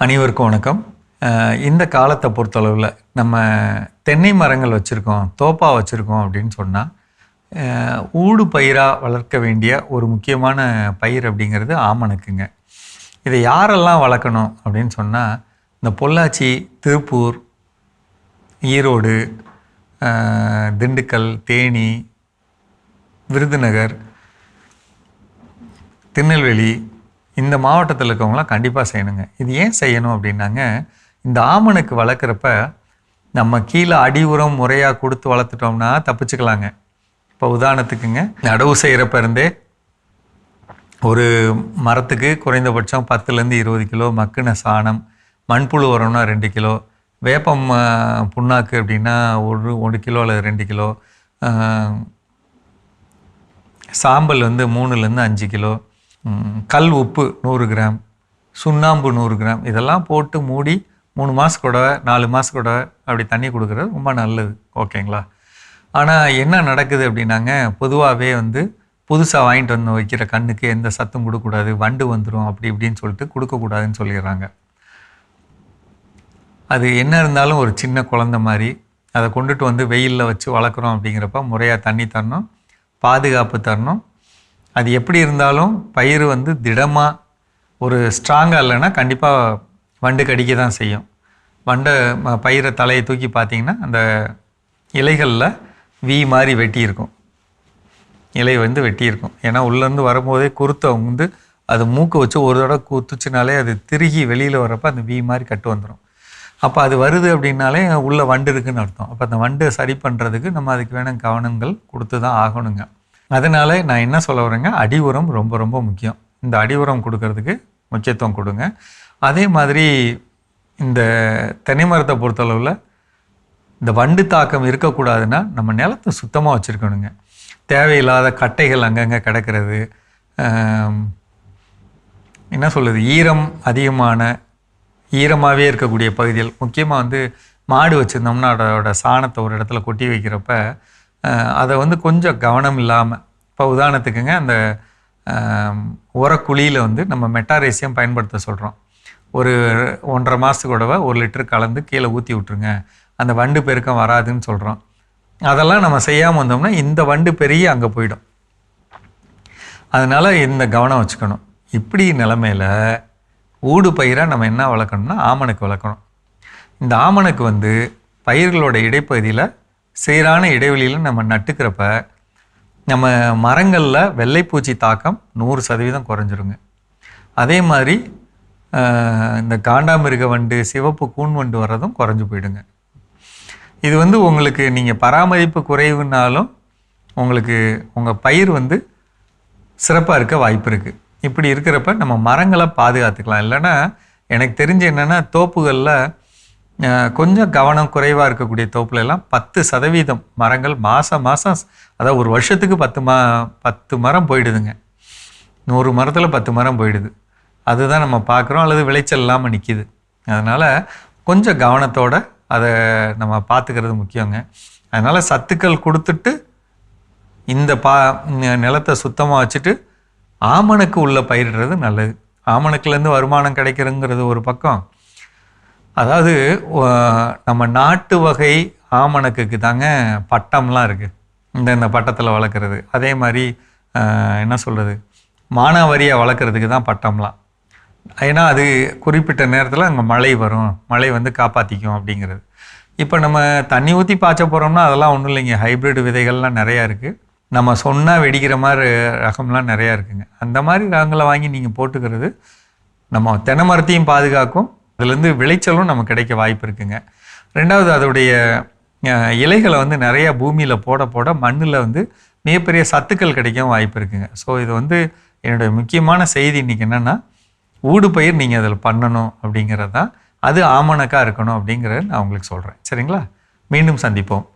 அனைவருக்கும் வணக்கம். இந்த காலத்தை பொறுத்தளவில் நம்ம தென்னை மரங்கள் வச்சுருக்கோம், தோப்பா வச்சுருக்கோம் அப்படின்னு சொன்னால் ஊடு பயிராக வளர்க்க வேண்டிய ஒரு முக்கியமான பயிர் அப்படிங்கிறது ஆமணக்குங்க. இதை யாரெல்லாம் வளர்க்கணும் அப்படின்னு சொன்னால் இந்த பொள்ளாச்சி, திருப்பூர், ஈரோடு, திண்டுக்கல், தேனி, விருதுநகர், திருநெல்வேலி இந்த மாவட்டத்தில் இருக்கவங்களாம் கண்டிப்பாக செய்யணுங்க. இது ஏன் செய்யணும் அப்படின்னாங்க, இந்த ஆமணக்கு வளர்க்குறப்ப நம்ம கீழே அடி உரம் முறையாக கொடுத்து வளர்த்துட்டோம்னா தப்பிச்சுக்கலாங்க. இப்போ உதாரணத்துக்குங்க, நடவு செய்கிறப்ப இருந்தே ஒரு மரத்துக்கு குறைந்தபட்சம் 10லேருந்து 20 கிலோ மக்குன சாணம், மண்புழு உரம்னா 2 கிலோ, வேப்பம் புண்ணாக்கு அப்படின்னா 1 கிலோ அல்லது 2 கிலோ, சாம்பல் 3லேருந்து 5 கிலோ, கல் உப்பு 100 கிராம், சுண்ணாம்பு 100 கிராம், இதெல்லாம் போட்டு மூடி 3 மாதம் கூட 4 மாதம் கூட அப்படி தண்ணி கொடுக்குறது ரொம்ப நல்லது. ஓகேங்களா? ஆனால் என்ன நடக்குது அப்படின்னாங்க, பொதுவாகவே புதுசாக வாங்கிட்டு வந்து வைக்கிற கண்ணுக்கு எந்த சத்தும் கொடுக்கக்கூடாது, வண்டு வந்துடும் அப்படி இப்படின்னு சொல்லிட்டு கொடுக்கக்கூடாதுன்னு சொல்லிடுறாங்க. அது என்ன இருந்தாலும் ஒரு சின்ன குழந்தை மாதிரி அதை கொண்டுட்டு வெயிலில் வச்சு வளர்க்குறோம் அப்படிங்கிறப்ப முறையாக தண்ணி தரணும், பாதுகாப்பு தரணும். அது எப்படி இருந்தாலும் பயிர் திடமாக ஒரு ஸ்ட்ராங்காக இல்லைன்னா கண்டிப்பாக வண்டு கடிக்க தான் செய்யும். வண்டை பயிரை தலையை தூக்கி பார்த்தீங்கன்னா அந்த இலைகளில் வி மாதிரி வெட்டியிருக்கும், இலை வெட்டியிருக்கும். ஏன்னா உள்ளேருந்து வரும்போதே குருத்தை அது மூக்கு வச்சு ஒரு தடவை குத்துச்சுனாலே அது திருகி வெளியில் வரப்போ அந்த வி மாதிரி கட்டு வந்துடும். அப்போ அது வருது அப்படின்னாலே உள்ளே வண்டு இருக்குதுன்னு அர்த்தம். அப்போ அந்த வண்டை சரி பண்ணுறதுக்கு நம்ம அதுக்கு வேணும் கவனங்கள் கொடுத்து தான் ஆகணுங்க. அதனால் நான் என்ன சொல்ல வரேங்க, அடி உரம் ரொம்ப ரொம்ப முக்கியம். இந்த அடி உரம் கொடுக்கறதுக்கு முக்கியத்துவம் கொடுங்க. அதே மாதிரி இந்த தென்னை மரத்தை பொறுத்தளவில் இந்த வண்டு தாக்கம் இருக்கக்கூடாதுன்னா நம்ம நிலத்தை சுத்தமாக வச்சுருக்கணுங்க. தேவையில்லாத கட்டைகள் அங்கங்கே கிடக்கிறது, என்ன சொல்லுது, ஈரமாகவே இருக்கக்கூடிய பகுதிகள், முக்கியமாக மாடு வச்சுருந்தோம்னா அதோட சாணத்தை ஒரு இடத்துல கொட்டி வைக்கிறப்ப அதை கொஞ்சம் கவனம் இல்லாமல், இப்போ உதாரணத்துக்குங்க அந்த உரக்குழியில் நம்ம மெட்டாரேசியம் பயன்படுத்த சொல்கிறோம். ஒரு 1.5 மாதத்துக்கு கூடவே 1 லிட்டர் கலந்து கீழே ஊற்றி விட்ருங்க, அந்த வண்டு பெருக்கம் வராதுன்னு சொல்கிறோம். அதெல்லாம் நம்ம செய்யாமல் வந்தோம்னா இந்த வண்டு பெருகி அங்கே போயிடும். அதனால் இந்த கவனம் வச்சுக்கணும். இப்படி நிலமையில் ஊடு பயிராக நம்ம என்ன வளர்க்கணும்னா ஆமணக்கு வளர்க்கணும். இந்த ஆமணக்கு பயிர்களோட இடைப்பகுதியில் சீரான இடைவெளியில் நம்ம நட்டுக்கிறப்ப நம்ம மரங்களில் வெள்ளைப்பூச்சி தாக்கம் 100% குறைஞ்சிருங்க. அதே மாதிரி இந்த காண்டாமிருக வண்டு, சிவப்பு கூன் வண்டு வர்றதும் குறைஞ்சி போயிடுங்க. இது உங்களுக்கு நீங்கள் பராமரிப்பு குறைவுனாலும் உங்களுக்கு உங்கள் பயிர் சிறப்பாக இருக்க வாய்ப்பு இருக்குது. இப்படி இருக்கிறப்ப நம்ம மரங்களை பாதுகாத்துக்கலாம். இல்லைன்னா எனக்கு தெரிஞ்சு என்னென்னா, தோப்புகளில் கொஞ்சம் கவனம் குறைவாக இருக்கக்கூடிய தோப்புலெல்லாம் 10% மரங்கள் மாதம் அதாவது ஒரு வருஷத்துக்கு 10 மரம் போயிடுதுங்க. 100 மரத்தில் 10 மரம் போயிடுது. அதுதான் நம்ம பார்க்குறோம், அல்லது விளைச்சல் இல்லாமல் நிற்கிது. அதனால் கொஞ்சம் கவனத்தோடு அதை நம்ம பார்த்துக்கிறது முக்கியங்க. அதனால் சத்துக்கள் கொடுத்துட்டு இந்த நிலத்தை சுத்தமாக வச்சுட்டு ஆமணக்கு உள்ள பயிரிடுறது நல்லது. ஆமணக்குலேருந்து வருமானம் கிடைக்கிறதுங்கிறது ஒரு பக்கம். அதாவது நம்ம நாட்டு வகை ஆமணக்குக்கு தாங்க பட்டம்லாம் இருக்குது, இந்த பட்டத்தில் வளர்க்குறது. அதே மாதிரி என்ன சொல்கிறது, மானாவாரியாக வளர்க்குறதுக்கு தான் பட்டம்லாம். ஏன்னா அது குறிப்பிட்ட நேரத்தில் அங்கே மழை வரும், மழை காப்பாற்றிக்கும் அப்படிங்கிறது. இப்போ நம்ம தண்ணி ஊற்றி பாய்ச்ச போகிறோம்னா அதெல்லாம் ஒன்றும் இல்லைங்க. ஹைப்ரிட் விதைகள்லாம் நிறையா இருக்குது, நம்ம சொன்னால் வெடிக்கிற மாதிரி ரகம்லாம் நிறையா இருக்குங்க. அந்த மாதிரி ரகங்களை வாங்கி நீங்கள் போட்டுக்கிறது நம்ம தென்னை மரத்தையும் பாதுகாக்கும், அதுலேருந்து விளைச்சலும் நமக்கு கிடைக்க வாய்ப்பு இருக்குங்க. ரெண்டாவது, அதோடைய இலைகளை நிறைய பூமியில் போட மண்ணில் மிகப்பெரிய சத்துக்கள் கிடைக்கவும் வாய்ப்பு இருக்குங்க. ஸோ இது என்னுடைய முக்கியமான செய்தி இன்றைக்கி என்னென்னா, ஊடு பயிர் நீங்கள் அதில் பண்ணணும் அப்படிங்கிறது தான். அது ஆமணக்காக இருக்கணும் அப்படிங்கிறத நான் உங்களுக்கு சொல்கிறேன். சரிங்களா? மீண்டும் சந்திப்போம்.